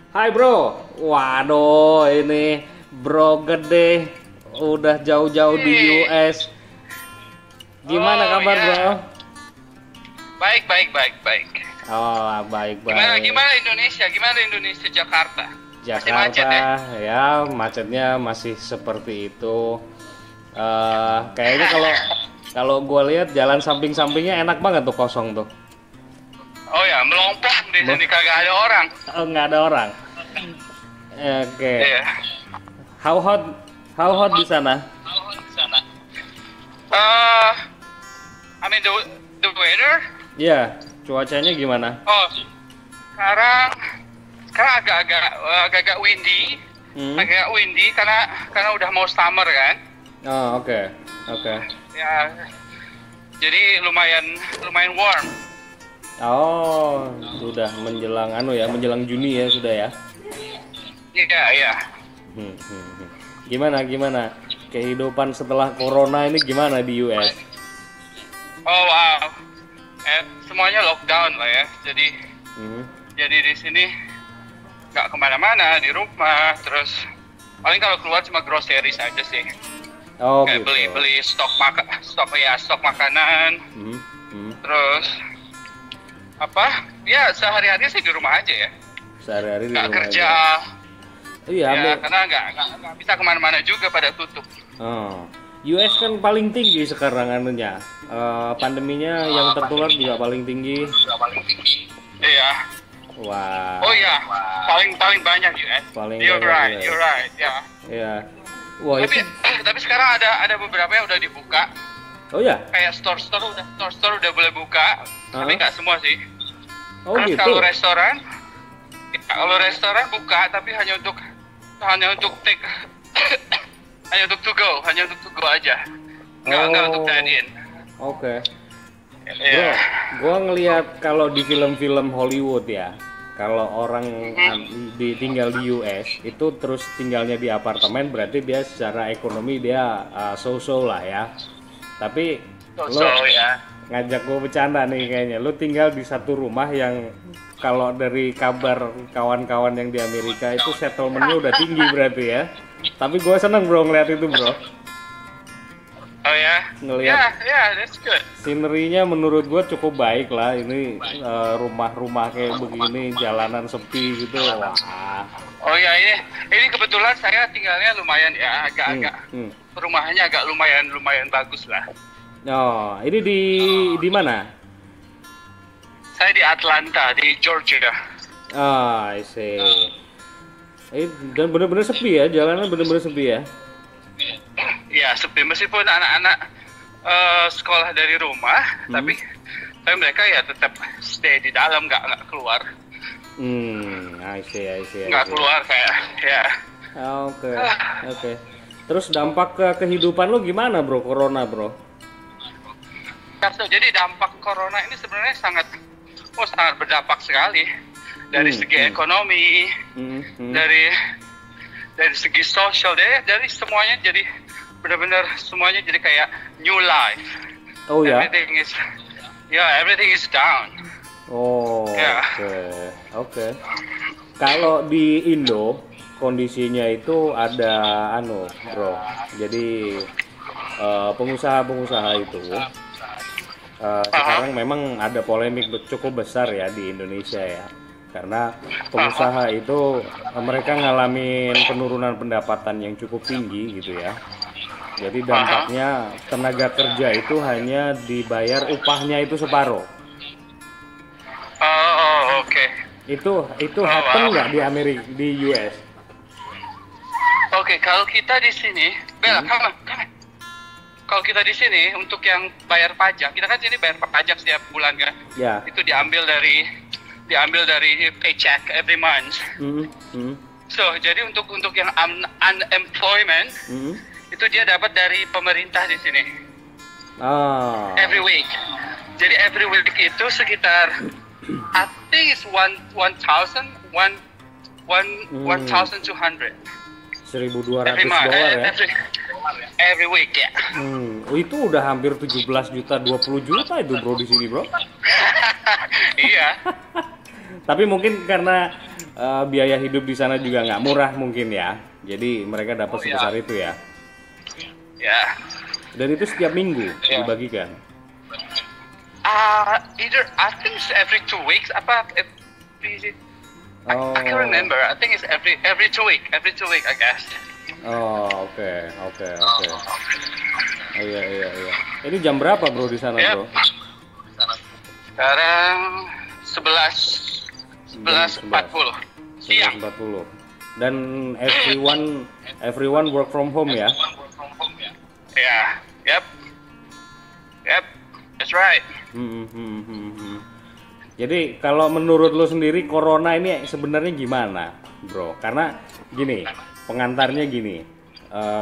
Hai bro, waduh ini bro gede, udah jauh-jauh di Hei. US. Gimana Oh kabar bro? ya, baik baik baik baik. Oh Gimana baik-baik. gimana Indonesia? Gimana Indonesia Jakarta? Masih macet Jakarta ya? ya macetnya masih seperti itu. Kayaknya kalau kalau gue lihat jalan samping-sampingnya enak banget tuh kosong tuh. Oh ya, melompong di Bo- sini kagak ada orang. Oh, nggak ada orang. Oke. Iya. How hot? How hot di sana? Eh, I mean the weather. Ya, cuacanya gimana? Oh, sekarang sekarang agak-agak windy, Hmm? agak windy karena udah mau summer kan? Oh, oke. Oke. Ya, jadi lumayan lumayan warm. Oh, sudah menjelang menjelang Juni ya sudah ya. Iya iya. Hmm. Gimana? Kehidupan setelah corona ini gimana di US? Oh wow. Semuanya lockdown lah ya. Jadi Hmm. jadi di sini nggak kemana-mana, di rumah. Terus paling kalau keluar cuma groceries aja sih. Oh Kayak gitu. beli stok makanan. Hmm. Hmm. Terus apa? Ya sehari-hari sih di rumah aja ya. Sehari-hari di Nggak rumah kerja. aja. Iya, Ya karena nggak bisa kemana-mana juga pada tutup. Oh. US kan paling tinggi sekarang anunya. Pandeminya yang tertular juga paling tinggi. Iya. Wah. Oh ya, paling banyak US. Paling You're banyak right, US. you're right. Ya. Iya. Wah, Tapi itu. tapi sekarang ada beberapa yang udah dibuka. Oh ya. Kayak store udah boleh buka, tapi nggak semua sih. Oh Terus gitu. kalau restoran buka tapi hanya untuk take hanya untuk to go aja. Nggak untuk dine in. Oke. Bro, Iya. gua ngelihat kalau di film-film Hollywood ya, kalau orang tinggal di US itu terus tinggalnya di apartemen berarti dia secara ekonomi dia so-so lah ya. Tapi So lo ya. ngajak gue bercanda nih kayaknya. Lo tinggal di satu rumah yang kalau dari kabar kawan-kawan yang di Amerika itu settlementnya udah tinggi berarti ya. Tapi gue seneng bro ngeliat itu bro. Oh ya. Ngelihat Ya, that's good. scenery-nya menurut gue cukup baik lah. Ini rumah-rumah kayak begini, jalanan sepi gitu. Wah. Oh ya, ini kebetulan saya tinggalnya lumayan ya, agak-agak Hmm. rumahnya agak lumayan bagus lah. Oh, ini di mana? Saya di Atlanta, di Georgia. Ah, I see. Dan bener-bener sepi ya, jalanan bener-bener sepi ya. Ya, sepi meskipun anak-anak sekolah dari rumah, tapi mereka ya tetap stay di dalam, nggak keluar, I see. nggak keluar kayak ya. Oke. Terus dampak ke kehidupan lo gimana bro, corona bro? Jadi dampak corona ini sebenarnya sangat berdampak sekali dari segi ekonomi, dari segi sosial, dari semuanya jadi benar-benar semuanya jadi kayak new life. Oh ya? Everything is down. Oh, Ya. oke. Kalau di Indo kondisinya itu ada bro. Jadi pengusaha-pengusaha itu sekarang memang ada polemik cukup besar ya di Indonesia ya. Karena pengusaha itu mereka ngalamin penurunan pendapatan yang cukup tinggi gitu ya. Jadi dampaknya tenaga kerja itu hanya dibayar upahnya itu separuh. Oh, oke. Itu happen nggak di Amerika, di US? Oke, kalau kita di sini, Bella, come on. Kalau kita di sini untuk yang bayar pajak, kita kan sini bayar pajak setiap bulan kan? Ya. Itu diambil dari paycheck every month. So, jadi untuk yang unemployment itu dia dapat dari pemerintah di sini. Every week. Jadi every week itu sekitar I think it's 1,200 $1.200 every month, ya. every week ya. Itu udah hampir 17 juta, 20 juta itu bro di sini bro. Iya. Tapi mungkin karena biaya hidup di sana juga nggak murah mungkin ya. Jadi mereka dapat sebesar itu ya. Ya. Dan itu setiap minggu dibagikan. Either I think it's every 2 weeks. I can't remember. I think it's every 2 week. Every 2 week, I guess. Oh, oke. Iya. Ini jam berapa bro di sana bro? Sekarang 11:40 siang. 11:40. Dan everyone work from home ya? Ya, yep, that's right. Jadi kalau menurut lo sendiri corona ini sebenarnya gimana, bro? Karena gini, pengantarnya gini,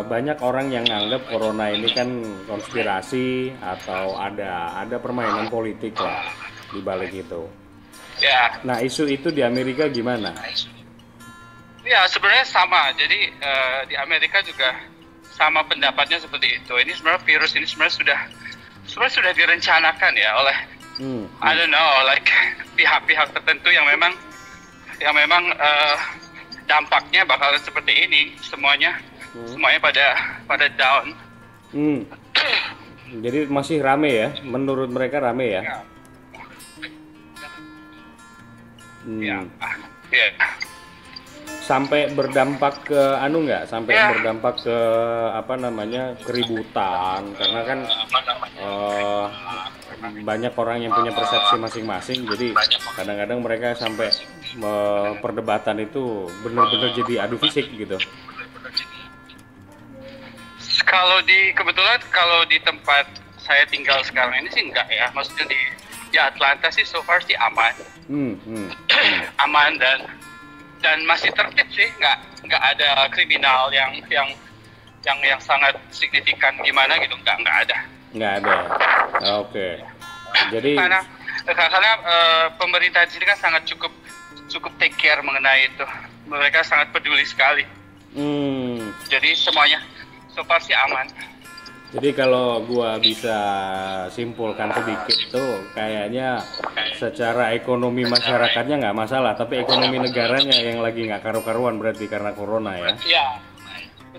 banyak orang yang nganggap corona ini kan konspirasi atau ada permainan politik lah di balik itu. Ya. Nah isu itu di Amerika gimana? Ya sebenarnya sama. Jadi di Amerika juga sama pendapatnya seperti itu. Ini sebenarnya virus ini sebenarnya sudah direncanakan ya oleh I don't know, like pihak-pihak tertentu yang memang dampaknya bakal seperti ini, semuanya pada down. Jadi masih rame ya, menurut mereka rame ya? Ya. Sampai berdampak ke berdampak ke keributan, karena kan banyak orang yang punya persepsi masing-masing, jadi kadang-kadang mereka sampai perdebatan itu benar-benar jadi adu fisik gitu. Kebetulan kalau di tempat saya tinggal sekarang ini sih enggak ya, maksudnya di Atlanta sih so far sih aman. Aman dan masih tertib sih, nggak ada kriminal yang sangat signifikan gimana gitu, nggak ada. Oke. Jadi karena pemerintah di sini kan sangat cukup take care mengenai itu, mereka sangat peduli sekali. Jadi semuanya so far sih aman. Jadi kalau gua bisa simpulkan sedikit tuh, kayaknya secara ekonomi masyarakatnya nggak masalah, tapi ekonomi negaranya yang lagi nggak karu-karuan berarti karena corona ya? Iya,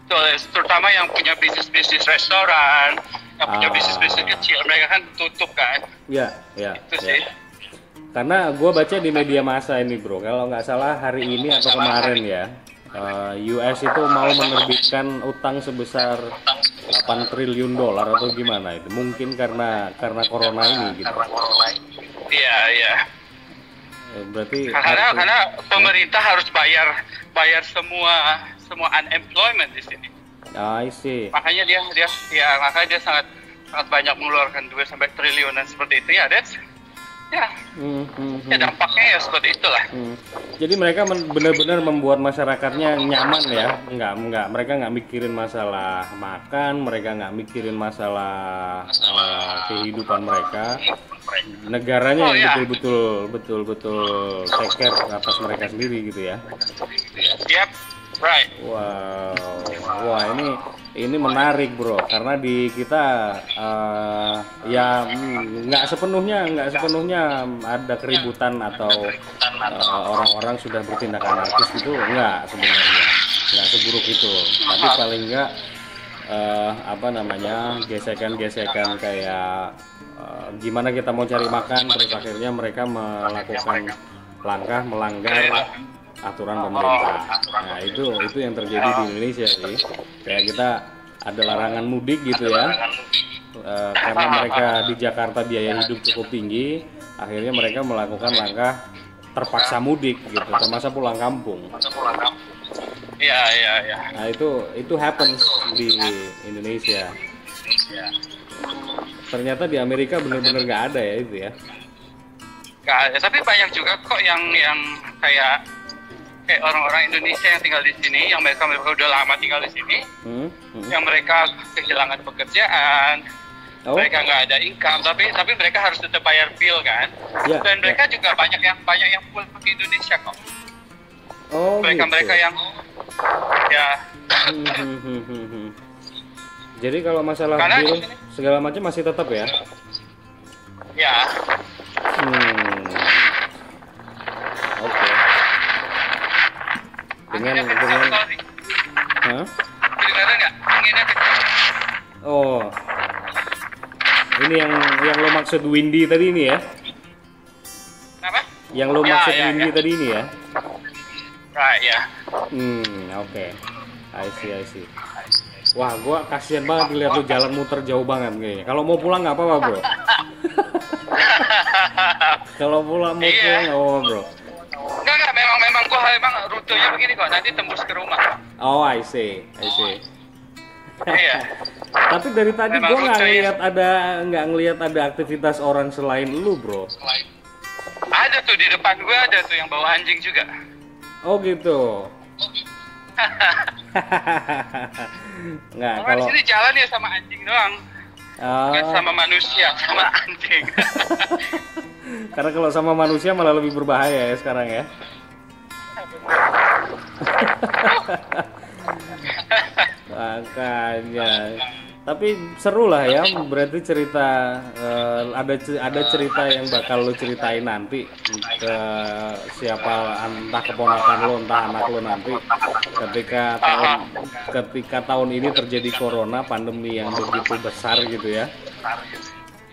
betul. Terutama yang punya bisnis restoran, yang punya bisnis kecil, mereka kan tutup kan? Iya. Itu sih. Karena gua baca di media massa ini bro, kalau nggak salah hari ini atau kemarin ya, US itu mau menerbitkan utang sebesar 8 triliun dolar atau gimana itu, mungkin karena corona ini gitu. Iya. Berarti karena pemerintah harus bayar semua unemployment di sini. I see. Makanya dia sangat banyak mengeluarkan duit sampai triliunan seperti itu ya, ya dampaknya ya seperti itulah. Jadi mereka benar-benar membuat masyarakatnya nyaman ya, mereka nggak mikirin masalah makan, mereka nggak mikirin masalah kehidupan mereka. Negaranya yang betul-betul take care atas mereka sendiri gitu ya. Yep, right. Wah ini menarik bro, karena di kita ya nggak sepenuhnya ada keributan atau orang-orang sudah bertindak anarkis gitu, nggak seburuk itu, tapi paling nggak gesekan kayak gimana kita mau cari makan, terus akhirnya mereka melakukan langkah melanggar aturan pemerintah. Nah itu yang terjadi di Indonesia sih. Kayak kita ada larangan mudik gitu ya, karena mereka di Jakarta biaya hidup cukup tinggi, akhirnya mereka melakukan langkah terpaksa mudik gitu, termasuk pulang kampung. Iya. Nah itu happens di Indonesia. Ternyata di Amerika benar-benar nggak ada ya itu ya. Nggak ada, tapi banyak juga kok yang kayak orang-orang Indonesia yang tinggal di sini, yang mereka udah lama tinggal di sini, yang mereka kehilangan pekerjaan, mereka nggak ada income, tapi mereka harus tetap bayar bill kan, dan mereka juga banyak yang pulang ke Indonesia kok. Mereka yang ya. Jadi kalau masalah bill segala macam masih tetap ya? Ya. dengan Hah? Kedengaran nggak? Anginnya kecil. Oh, ini yang lo maksud windy tadi ini ya? Kenapa? Yang lo maksud windy tadi ini ya? Right, ya. Oke. I see. Wah, gua kasihan banget lihat lu jalan muter jauh banget kayaknya. Kalau mau pulang nggak apa-apa, bro. Kalau pulang nggak apa-apa, bro. Enggak, memang gua rutenya begini kok, nanti tembus ke rumah. Oh, I see. Iya. Tapi dari tadi gua nggak ngelihat ada aktivitas orang selain lu, bro. Ada tuh di depan gua, ada tuh yang bawa anjing juga. Oh gitu. Nggak, kalau di sini jalan ya sama anjing doang. Bukan sama manusia, sama anjing. Karena kalau sama manusia malah lebih berbahaya ya sekarang ya. Makanya. Tapi seru lah ya, berarti cerita ada cerita yang bakal lo ceritain nanti ke siapa, entah keponakan lo, entah anak lo nanti ketika tahun ini terjadi corona, pandemi yang begitu besar gitu ya.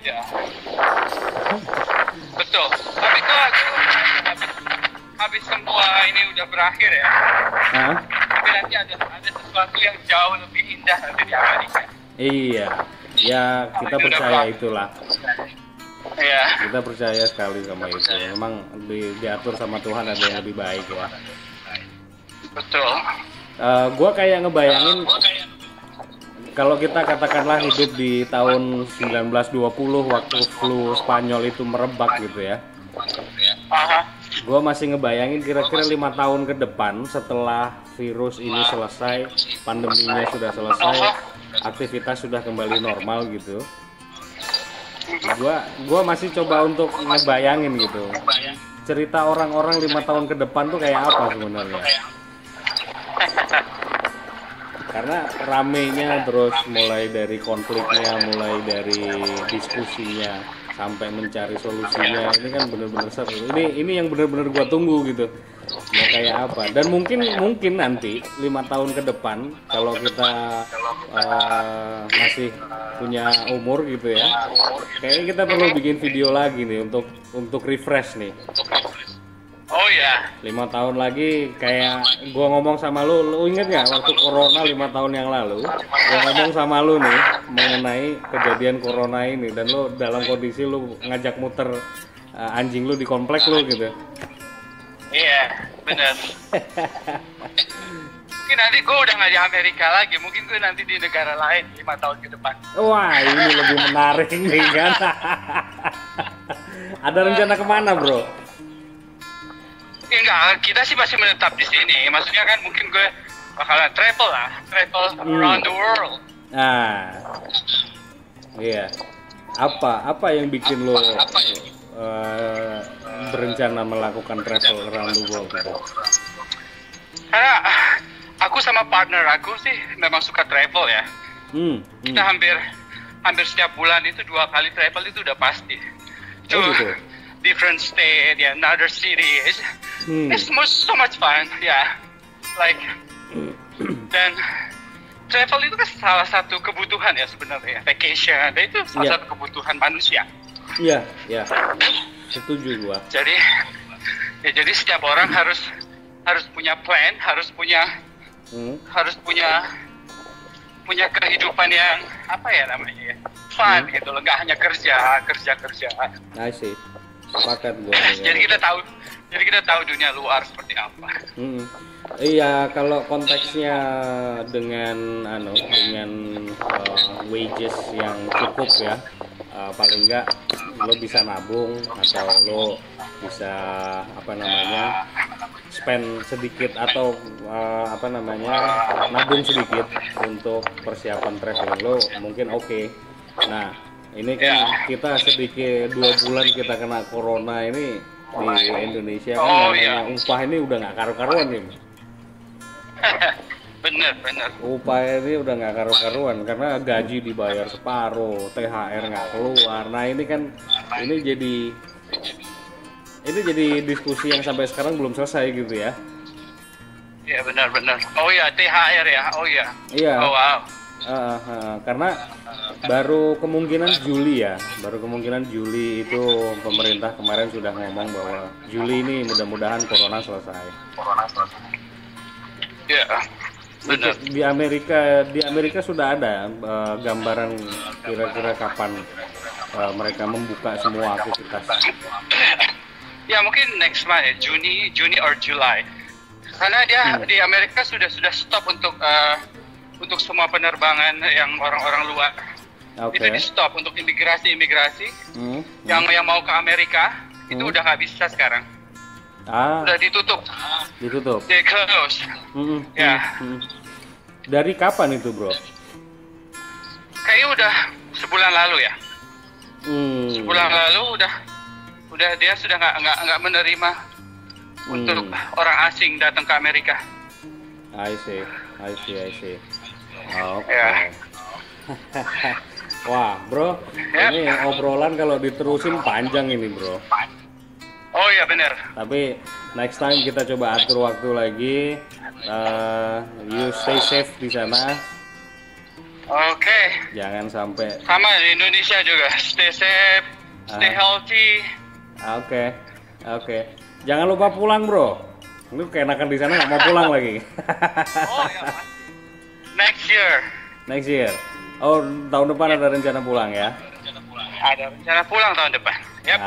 Ya. Betul. Tapi itu habis semua ini udah berakhir ya. Tapi nanti ada sesuatu yang jauh lebih indah nanti di Amerika. Iya, ya kita percaya itulah. Iya. Kita percaya sekali sama itu. Memang diatur sama Tuhan ada yang lebih baik ya. Betul. Gua kayak ngebayangin kalau kita katakanlah hidup di tahun 1920 waktu flu Spanyol itu merebak gitu ya. Gue masih ngebayangin kira-kira 5 tahun ke depan setelah virus ini selesai, pandeminya sudah selesai, aktivitas sudah kembali normal gitu. Gua masih coba untuk ngebayangin gitu. Cerita orang-orang 5 tahun ke depan tuh kayak apa sebenarnya? Karena ramenya terus mulai dari konfliknya, mulai dari diskusinya sampai mencari solusinya, ini kan bener-bener seru. Ini yang bener-bener gua tunggu gitu. Mau kayak apa? Dan mungkin nanti 5 tahun ke depan kalau kita masih punya umur gitu ya, kayaknya kita perlu bikin video lagi nih untuk refresh nih. Oh ya. 5 tahun lagi kayak gua ngomong sama lu inget nggak waktu corona 5 tahun yang lalu, gua ngomong sama lu nih mengenai kejadian corona ini, dan lu dalam kondisi lu ngajak muter anjing lu di komplek lu gitu. Iya, benar. Mungkin nanti gue udah nggak di Amerika lagi, mungkin gue nanti di negara lain 5 tahun ke depan. Wah, ini lebih menarik nih kan. Ada rencana kemana, bro? Enggak, kita sih masih menetap di sini. Maksudnya kan mungkin gue bakalan travel around the world. Iya. Apa yang bikin lo berencana melakukan travel around the world gitu? Karena aku sama partner aku sih memang suka travel ya. Kita hampir setiap bulan itu 2 kali travel itu udah pasti. Gitu. Different state, another cities. It's so much fun, like. Dan travel itu kan salah satu kebutuhan ya sebenarnya, vacation, itu salah satu kebutuhan manusia. Iya. Setuju gua. Jadi setiap orang harus punya plan, harus punya kehidupan yang apa ya namanya ya, fun gitu loh, nggak hanya kerja. I see. Sepakat gua. Jadi kita tahu dunia luar seperti apa. Iya, kalau konteksnya dengan wages yang cukup ya, paling enggak lo bisa nabung atau lo bisa spend sedikit atau nabung sedikit untuk persiapan traveling lo, mungkin oke. Nah, ini kan kita sedikit 2 bulan kita kena corona ini di Indonesia kan, upah ini udah nggak karu-karuan nih. Bener. Upah ini udah nggak karu-karuan karena gaji dibayar separuh, THR nggak keluar. Nah ini jadi diskusi yang sampai sekarang belum selesai gitu ya. Iya benar-benar. Oh ya, THR ya. Oh ya. Iya. Oh wow. Karena baru kemungkinan Juli itu pemerintah kemarin sudah ngomong bahwa Juli ini mudah-mudahan corona selesai. Ya, benar. Di Amerika sudah ada gambaran kira-kira kapan mereka membuka semua aktivitas. Ya mungkin next month ya, Juni or July. Karena dia di Amerika sudah stop untuk semua penerbangan yang orang-orang luar. Itu di stop untuk imigrasi yang mau ke Amerika itu udah nggak bisa sekarang. Udah ditutup. They close. Ya. Dari kapan itu, bro? Kayaknya udah sebulan lalu ya. Sebulan lalu udah dia sudah nggak menerima untuk orang asing datang ke Amerika. I see. Oke. Ya. Wah, bro, ini obrolan kalau diterusin panjang ini, bro. Oh iya benar. Tapi next time kita coba atur waktu lagi. You stay safe di sana. Oke. Jangan sampai. Sama di Indonesia juga. Stay safe, stay healthy. Oke. Jangan lupa pulang, bro. Lu keenakan di sana nggak mau pulang lagi. Oh ya. Next year. Oh, tahun depan ada rencana pulang ya? Ada rencana pulang tahun depan. Yep.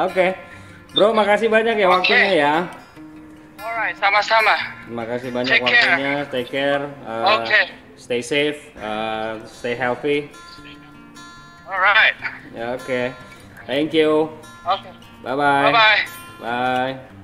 Oke. Bro, makasih banyak ya waktunya ya. Alright, sama-sama. Makasih banyak waktunya. Take care. Stay safe. Stay healthy. Alright. Oke. Thank you. Okay. Bye-bye. Bye-bye. Bye.